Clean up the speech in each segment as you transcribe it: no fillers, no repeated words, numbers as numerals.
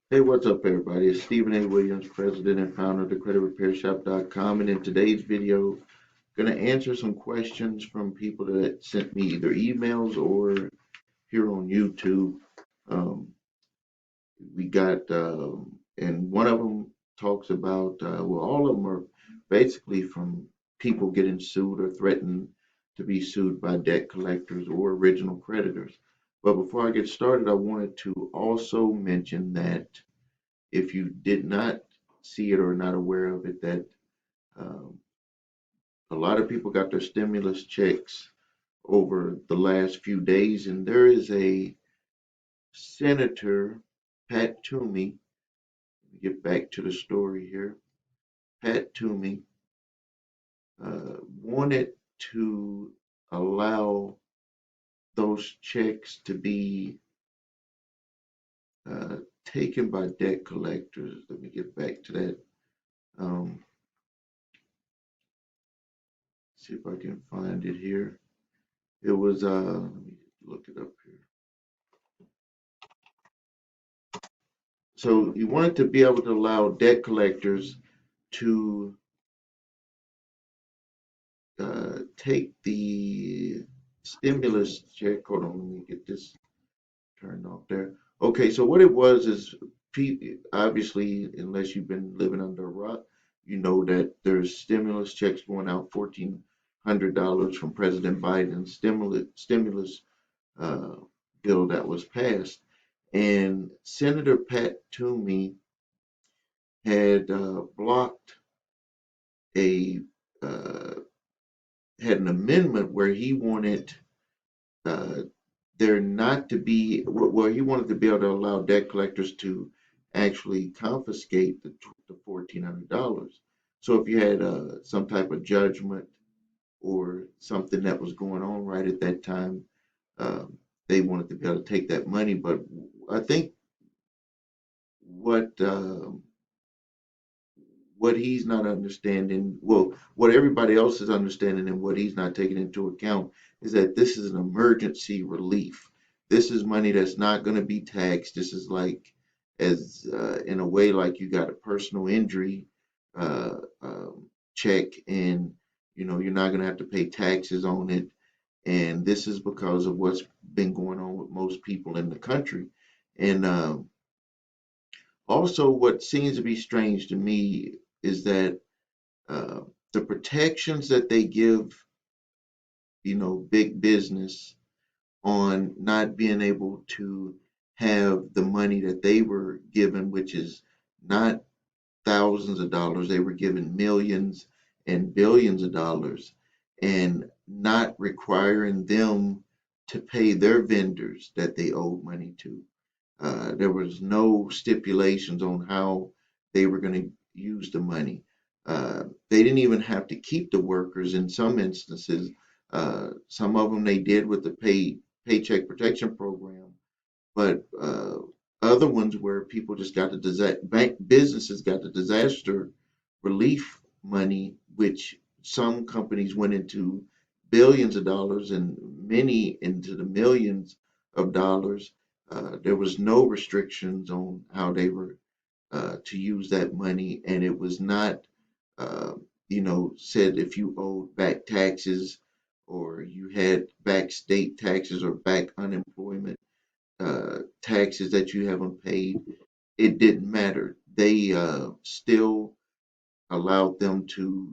Hey, what's up, everybody? It's Stephen A. Williams, president and founder of thecreditrepairshop.com. And in today's video, going to answer some questions from people that sent me either emails or here on YouTube. Um, we got, and one of them talks about, well, all of them are basically from people getting sued or threatened to be sued by debt collectors or original creditors. But before I get started, I wanted to also mention that if you did not see it or not aware of it, that um, a lot of people got their stimulus checks over the last few days, and there is a senator, Pat Toomey. Let me get back to the story here. Pat Toomey wanted to allow those checks to be uh, taken by debt collectors. Let me get back to that. Um, See if I can find it here. It was, let me look it up here. So you wanted to be able to allow debt collectors to take the stimulus check. Hold on, let me get this turned off there. Okay, so what it was is, obviously, unless you've been living under a rock, you know that there's stimulus checks going out, $1,400 from President Biden's stimulus uh, bill that was passed. And Senator Pat Toomey had blocked a uh, had an amendment where he wanted uh, there not to be where he wanted to be able to allow debt collectors to actually confiscate the $1,400. So if you had some type of judgment or something that was going on right at that time, um, they wanted to be able to take that money. But I think what what he's not understanding, well, what everybody else is understanding and what he's not taking into account is that this is an emergency relief. This is money that's not going to be taxed. This is like, as in a way, like you got a personal injury check, and you're not going to have to pay taxes on it. And this is because of what's been going on with most people in the country. And also, what seems to be strange to me is that uh, the protections that they give, big business on not being able to have the money that they were given, which is not thousands of dollars, they were given millions and billions of dollars, and not requiring them to pay their vendors that they owed money to. There was no stipulations on how they were going to use the money. They didn't even have to keep the workers in some instances. Some of them they did with the paycheck protection program, but other ones where people just got the bank businesses got the disaster relief money, which some companies went into billions of dollars and many into the millions of dollars. There was no restrictions on how they were to use that money, and it was not, uh, said if you owed back taxes or you had back state taxes or back unemployment taxes that you haven't paid, it didn't matter. They still allowed them to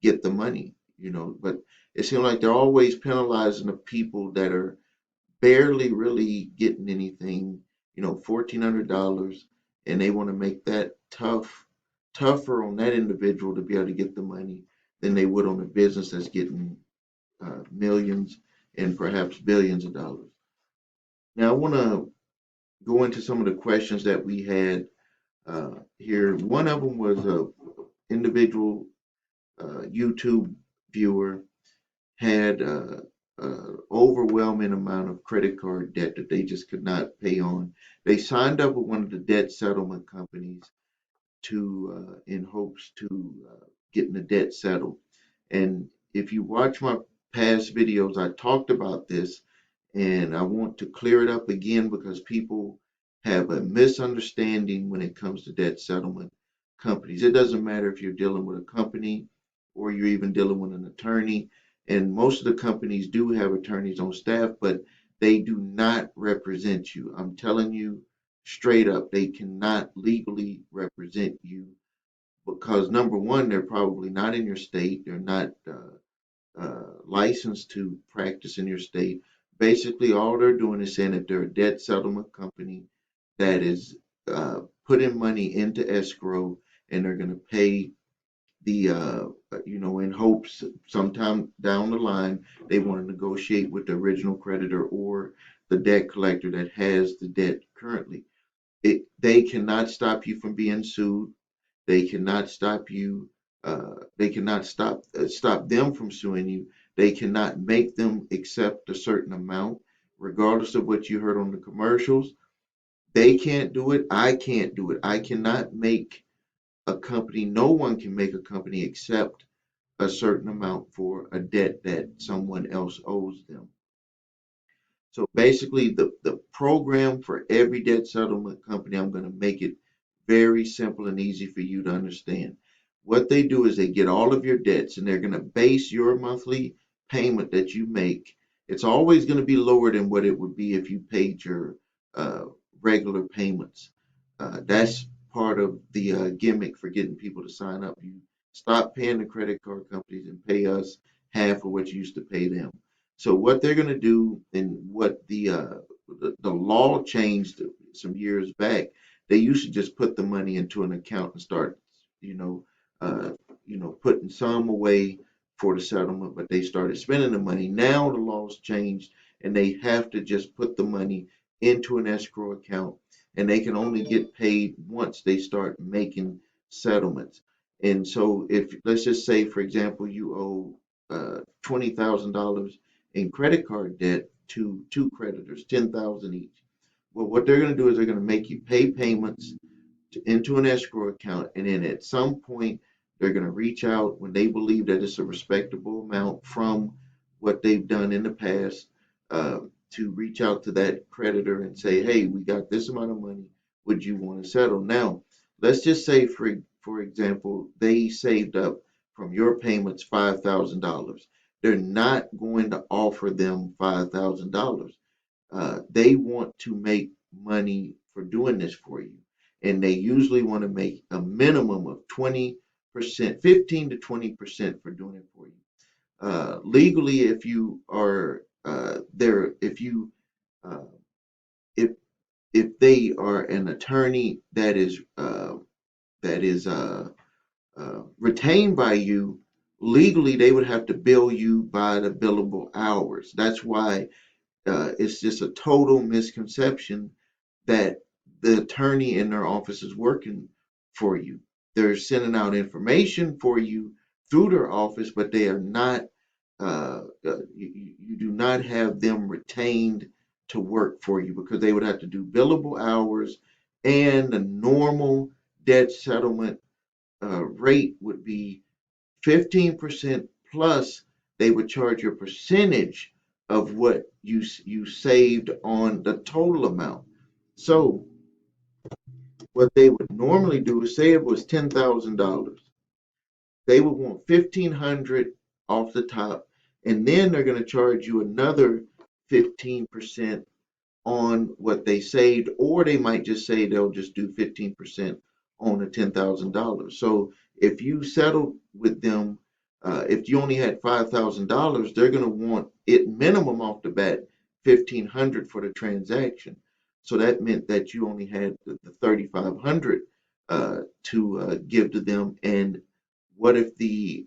get the money, But it seems like they're always penalizing the people that are barely really getting anything, $1,400, and they want to make that tougher on that individual to be able to get the money than they would on a business that's getting millions and perhaps billions of dollars. Now, I want to go into some of the questions that we had here. One of them was a individual YouTube viewer had overwhelming amount of credit card debt that they just could not pay on. They signed up with one of the debt settlement companies to in hopes to getting the debt settled. And if you watch my past videos, I talked about this, and I want to clear it up again because people have a misunderstanding when it comes to debt settlement companies. It doesn't matter if you're dealing with a company or you're even dealing with an attorney. And most of the companies do have attorneys on staff, but they do not represent you. I'm telling you straight up, they cannot legally represent you because number one, they're probably not in your state. They're not licensed to practice in your state. Basically, all they're doing is saying that they're a debt settlement company that is putting money into escrow and they're going to pay the in hopes sometime down the line they want to negotiate with the original creditor or the debt collector that has the debt currently. They cannot stop you from being sued. They cannot stop you. They cannot stop them from suing you. They cannot make them accept a certain amount, regardless of what you heard on the commercials. They can't do it. I can't do it. I cannot make a company. No one can make a company accept a certain amount for a debt that someone else owes them. So basically, the program for every debt settlement company, I'm going to make it very simple and easy for you to understand. What they do is they get all of your debts and they're going to base your monthly payment that you make. It's always going to be lower than what it would be if you paid your uh, regular payments. That's part of the gimmick for getting people to sign up. You stop paying the credit card companies and pay us half of what you used to pay them. So what they're going to do, and what the law changed some years back, they used to just put the money into an account and start, you know, uh, putting some away for the settlement, but they started spending the money. Now the law's changed, and they have to just put the money into an escrow account, and they can only get paid once they start making settlements. And so, if let's just say, for example, you owe $20,000 in credit card debt to two creditors, 10,000 each. Well, what they're going to do is they're going to make you pay payments into an escrow account, and then at some point they're going to reach out when they believe that it's a respectable amount from what they've done in the past, uh, to reach out to that creditor and say, hey, we got this amount of money, would you want to settle? Now let's just say, for example, they saved up from your payments $5,000. They're not going to offer them $5,000. They want to make money for doing this for you. And they usually want to make a minimum of 20%, 15 to 20% for doing it for you. Legally, if you are there, uh, if if they are an attorney that is retained by you, legally they would have to bill you by the billable hours. That's why it's just a total misconception that the attorney in their office is working for you. They're sending out information for you through their office, but they are not. You do not have them retained to work for you because they would have to do billable hours, and the normal debt settlement rate would be 15% plus. They would charge your percentage of what you saved on the total amount. So what they would normally do is, say it was $10,000, they would want 1,500 off the top, and then they're going to charge you another 15% on what they saved, or they might just say they'll just do 15% on the $10,000. So if you settled with them, if you only had $5,000, they're going to want it minimum off the bat 1,500 for the transaction. So that meant that you only had the 3,500 to give to them. And what if the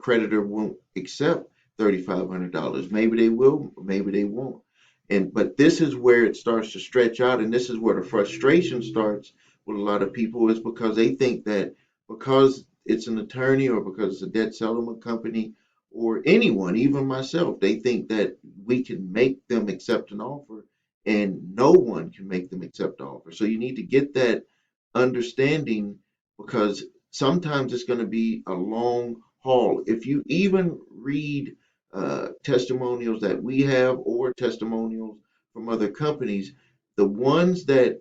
creditor won't accept $3,500? Maybe they will, maybe they won't. And but this is where it starts to stretch out, and this is where the frustration starts with a lot of people, is because they think that because it's an attorney or because it's a debt settlement company or anyone, even myself, they think that we can make them accept an offer, and no one can make them accept the offer. So you need to get that understanding, because sometimes it's going to be a long haul. If you even read testimonials that we have or testimonials from other companies, The ones that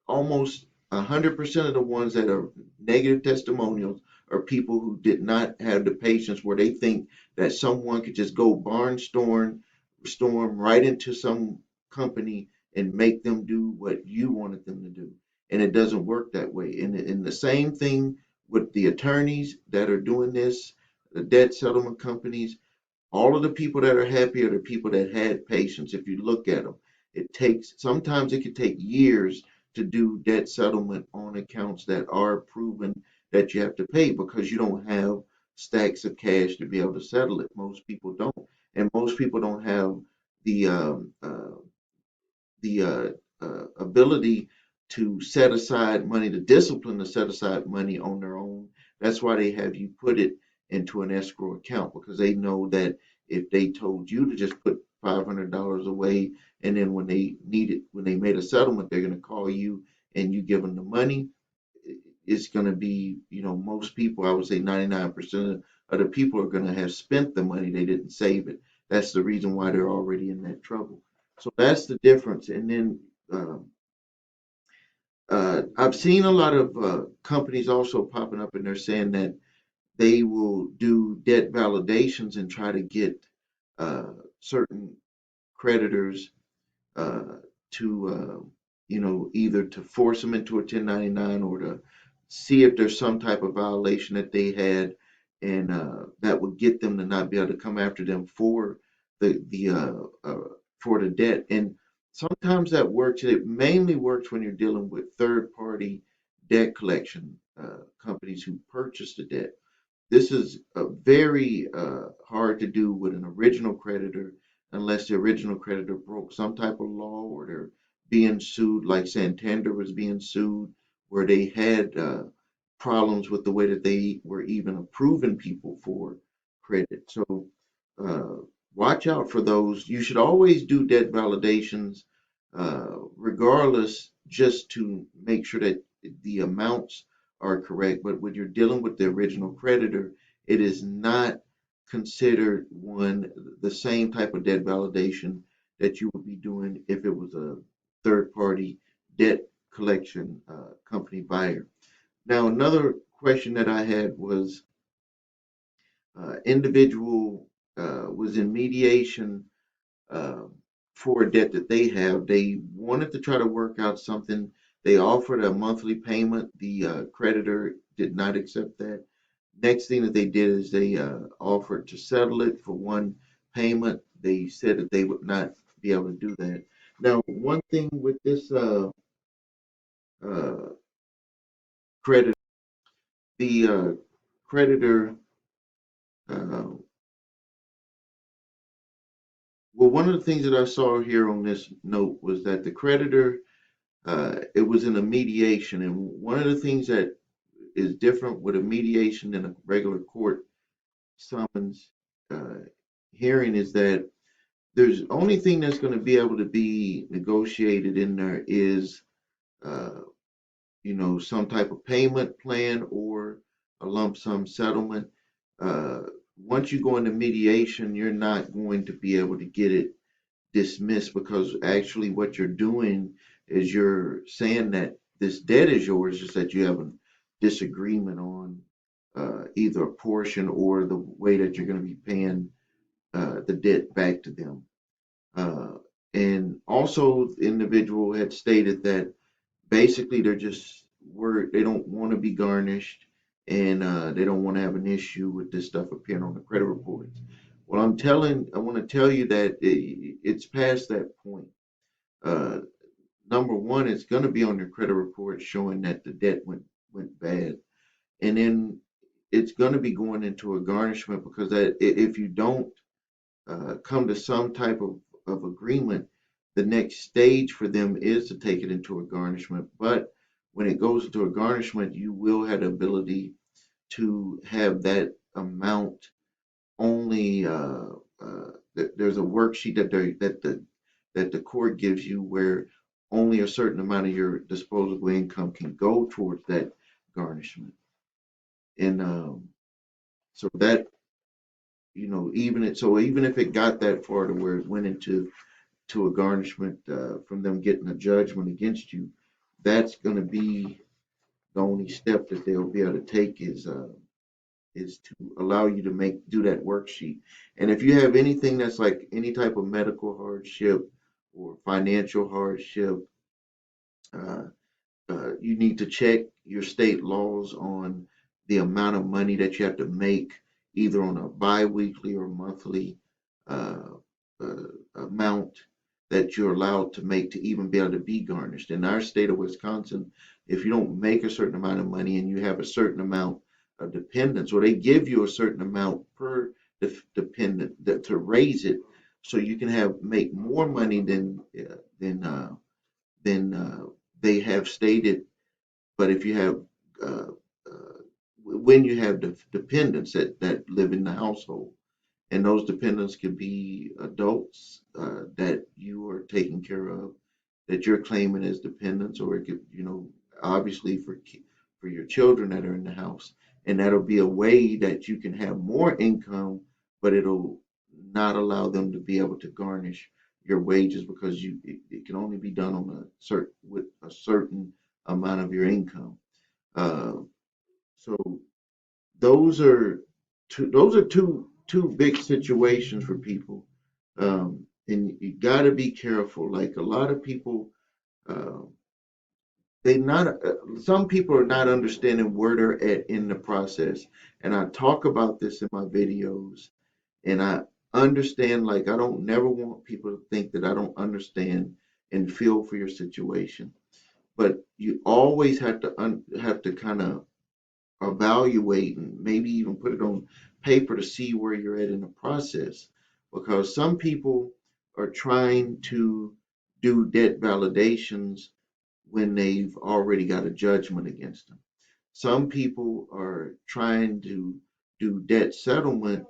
almost 100% of the ones that are negative testimonials are people who did not have the patience where they think that someone could just go storm right into some company and make them do what you wanted them to do. And it doesn't work that way. And the same thing with the attorneys that are doing this, the debt settlement companies, all of the people that are happy are the people that had patience. If you look at them, sometimes it could take years to do debt settlement on accounts that are proven that you have to pay because you don't have stacks of cash to be able to settle it. Most people don't. And most people don't have the ability to set aside money, the discipline to set aside money on their own. That's why they have you put it into an escrow account because they know that if they told you to just put $500 away and then when they made a settlement, they're going to call you and you give them the money, it's going to be, most people, I would say 99% of the people are going to have spent the money. They didn't save it. That's the reason why they're already in that trouble. So that's the difference. And then I've seen a lot of companies also popping up and they're saying that they will do debt validations and try to get certain creditors uh, to either to force them into a 1099 or to see if there's some type of violation that they had, and that would get them to not be able to come after them for the debt. And sometimes that works. It mainly works when you're dealing with third party debt collection companies who purchase the debt. This is very hard to do with an original creditor unless the original creditor broke some type of law or they're being sued, like Santander was being sued, where they had problems with the way that they were even approving people for credit. So uh, watch out for those. You should always do debt validations, regardless, just to make sure that the amounts are correct. But when you're dealing with the original creditor, it is not considered the same type of debt validation that you would be doing if it was a third party debt collection company buyer. Now, another question that I had was individual was in mediation uh, for a debt that they have. They wanted to try to work out something. They offered a monthly payment. The creditor did not accept that. Next thing that they did is they offered to settle it for one payment. They said that they would not be able to do that. Now, one thing with this uh, credit, the creditor, uh, well, one of the things that I saw here on this note was that the creditor, it was in a mediation, and one of the things that is different with a mediation than a regular court summons uh, hearing is that there's only thing that's going to be able to be negotiated in there is uh, some type of payment plan or a lump sum settlement. uh, Once you go into mediation, you're not going to be able to get it dismissed because actually what you're doing is you're saying that this debt is yours, just that you have a disagreement on either a portion or the way that you're going to be paying the debt back to them. Uh, and also, the individual had stated that basically they don't want to be garnished and they don't want to have an issue with this stuff appearing on the credit reports. Well, I want to tell you that it's past that point. Uh, Number one, it's going to be on your credit report showing that the debt went bad, and then it's going to be going into a garnishment because if you don't come to some type of agreement, the next stage for them is to take it into a garnishment. But when it goes into a garnishment, you will have the ability to have that amount only. There's a worksheet that the court gives you where only a certain amount of your disposable income can go towards that garnishment. And so that even if it got that far to where it went into to a garnishment from them getting a judgment against you, that's going to be the only step that they'll be able to take is to allow you to do that worksheet. And if you have anything that's like any type of medical hardship or financial hardship, uh, you need to check your state laws on the amount of money that you have to make, either on a biweekly or monthly uh, uh, amount that you're allowed to make to even be able to be garnished. In our state of Wisconsin, if you don't make a certain amount of money and you have a certain amount of dependents, or they give you a certain amount per dependent to raise it, so you can make more money than than they have stated. But if you have uh, when you have dependents that live in the household, and those dependents could be adults that you are taking care of, that you're claiming as dependents, or it could, obviously for your children that are in the house, and that'll be a way that you can have more income, but it'll not allow them to be able to garnish your wages because it can only be done on with a certain amount of your income. Uh, so those are two big situations for people, and you got to be careful. Like a lot of people, uh, they not some people are not understanding where they're at in the process. And I talk about this in my videos, and I understand. Like I don't never want people to think that I don't understand and feel for your situation, but you always have to kind of evaluate and maybe even put it on paper to see where you're at in the process. Because some people are trying to do debt validations when they've already got a judgment against them. Some people are trying to do debt settlement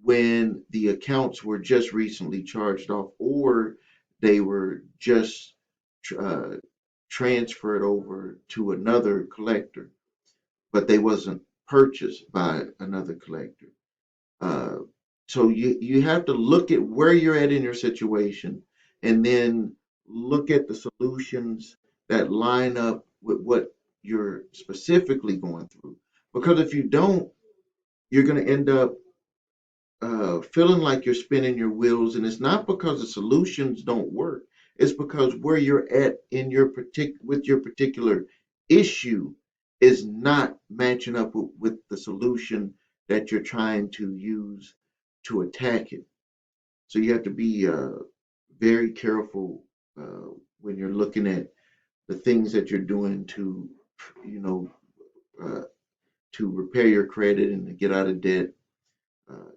when the accounts were just recently charged off, or they were just uh, transferred over to another collector, but they wasn't purchased by another collector. Uh, so you have to look at where you're at in your situation, and then look at the solutions that line up with what you're specifically going through. Because if you don't, you're going to end up feeling like you're spinning your wheels, and it's not because the solutions don't work. It's because where you're at in with your particular issue is not matching up with the solution that you're trying to use to attack it. So you have to be very careful when you're looking at the things that you're doing to, you know, uh, to repair your credit and to get out of debt. Uh,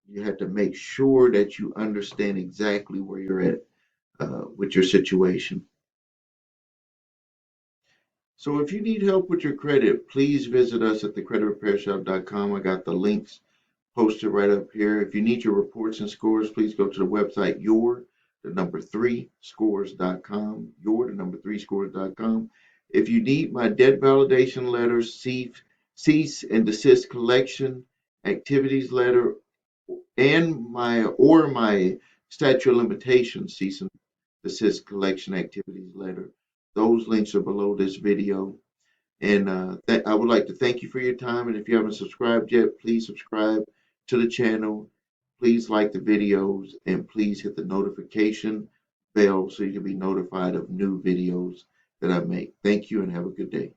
you have to make sure that you understand exactly where you're at with your situation. So if you need help with your credit, please visit us at thecreditrepairshop.com. I got the links posted right up here. If you need your reports and scores, please go to the website the number 3scores.com, the number 3scores.com. If you need my debt validation letter, cease and desist collection activities letter, and my statute of limitations cease and desist collection activities letter, those links are below this video. And I would like to thank you for your time. And if you haven't subscribed yet, please subscribe to the channel. Please like the videos, and please hit the notification bell so you can be notified of new videos that I make. Thank you and have a good day.